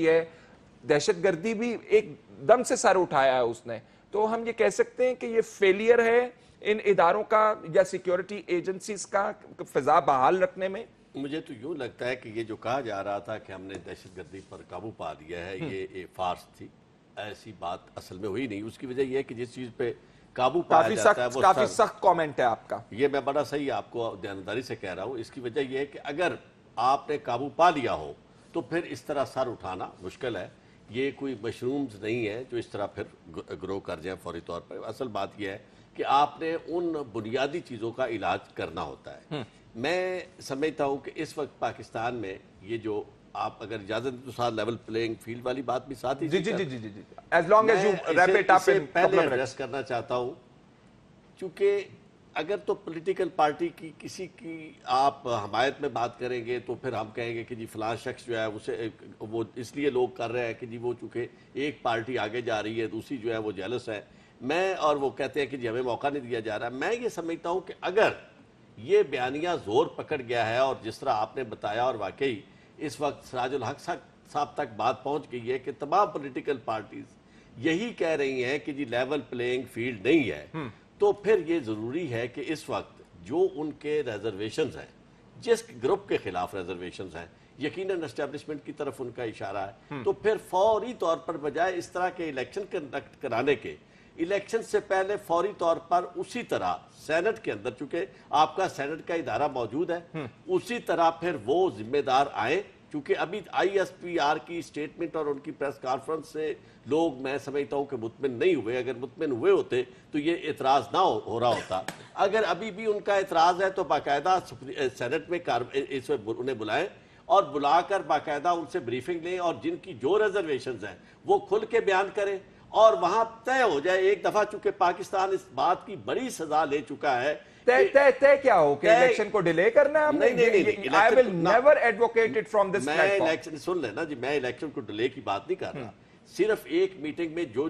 ہے، دہشت گردی بھی ایک دم سے سر اٹھایا ہے اس نے. تو ہم یہ کہہ سکتے ہیں کہ یہ فیلئر ہے ان اداروں کا یا سیکیورٹی ایجنسیز کا فضا بحال رکھنے میں. مجھے تو یوں لگتا ہے کہ یہ جو کہا جا رہا تھا کہ ہم نے دہشت گردی پر قابو پا لیا ہے، یہ ایک فارس تھی. ایسی بات اصل میں ہوئی نہیں. اس کی وجہ یہ ہے کہ جس چیز پہ قابو پایا جاتا ہے وہ کافی سخت کامنٹ ہے آپ کا. یہ میں بڑا صحیح آپ کو دیانتداری سے کہہ رہا ہوں. اس کی وجہ یہ ہے کہ اگر آپ نے قابو پا لیا ہو تو پھر اس طرح سر اٹھانا مشکل ہے. یہ کوئی مشرومز نہیں ہے جو اس طرح پھر گرو کر جائیں فوری طور پر. اصل بات یہ ہے کہ آپ نے ان بنیادی چیزوں کا علاج کرنا ہوتا ہے. میں سمجھتا ہوں کہ اس وقت پاکستان میں یہ جو آپ اگر اجازت تو ساتھ لیول پلینگ فیلڈ والی بات بھی ساتھ ہی as long as you wrap it up in پہلے ایڈریس کرنا چاہتا ہوں. چونکہ اگر تو پولیٹیکل پارٹی کی کسی کی آپ حمایت میں بات کریں گے تو پھر ہم کہیں گے کہ جی فلاں شخص جو ہے اسے وہ اس لیے لوگ کر رہے ہیں کہ جی وہ چونکہ ایک پارٹی آگے جا رہی ہے دوسری جو ہے وہ جیلس ہے. اور وہ کہتے ہیں کہ جی ہمیں موقع نہیں دیا جا رہا. میں یہ سمجھتا ہوں کہ اگر یہ بیانیہ زور پکڑ گیا ہے اور جس طرح آپ نے بتایا اور واقعی اس وقت سراج الحق صاحب تک بات پہنچ گئی ہے کہ تمام پولیٹیکل پارٹیز یہی کہہ رہی ہیں کہ جی لیول پلینگ فیلڈ نہیں ہے, تو پھر یہ ضروری ہے کہ اس وقت جو ان کے ریزرویشنز ہیں, جس گروپ کے خلاف ریزرویشنز ہیں, یقیناً اسٹیبلشمنٹ کی طرف ان کا اشارہ ہے, تو پھر فوری طور پر بجائے اس طرح کے الیکشن کنڈکٹ کرانے کے, الیکشن سے پہلے فوری طور پر اسی طرح سینٹ کے اندر, چونکہ آپ کا سینٹ کا ادارہ موجود ہے, اسی طرح پھر وہ ذمہ دار آئیں. چونکہ ابھی آئی ایس پی آر کی سٹیٹمنٹ اور ان کی پریس کانفرنس سے لوگ میں سمجھتا ہوں کہ مطمئن نہیں ہوئے. اگر مطمئن ہوئے ہوتے تو یہ اعتراض نہ ہو رہا ہوتا. اگر ابھی بھی ان کا اعتراض ہے تو باقاعدہ سینٹ میں انہیں بلائیں اور بلا کر باقاعدہ ان سے بریفنگ لیں, اور جن کی جو ریزرویشنز ہیں وہ کھل کے بیان کریں اور وہاں طے ہو جائے ایک دفعہ. چونکہ پاکستان اس بات کی بڑی سزا لے چکا ہے. طے کیا ہو کہ الیکشن کو ڈیلے کرنا ہے؟ نہیں, I will never advocate it from this platform. میں الیکشن سن لینا جی, میں الیکشن کو ڈیلے کی بات نہیں کر رہا. صرف ایک میٹنگ میں جو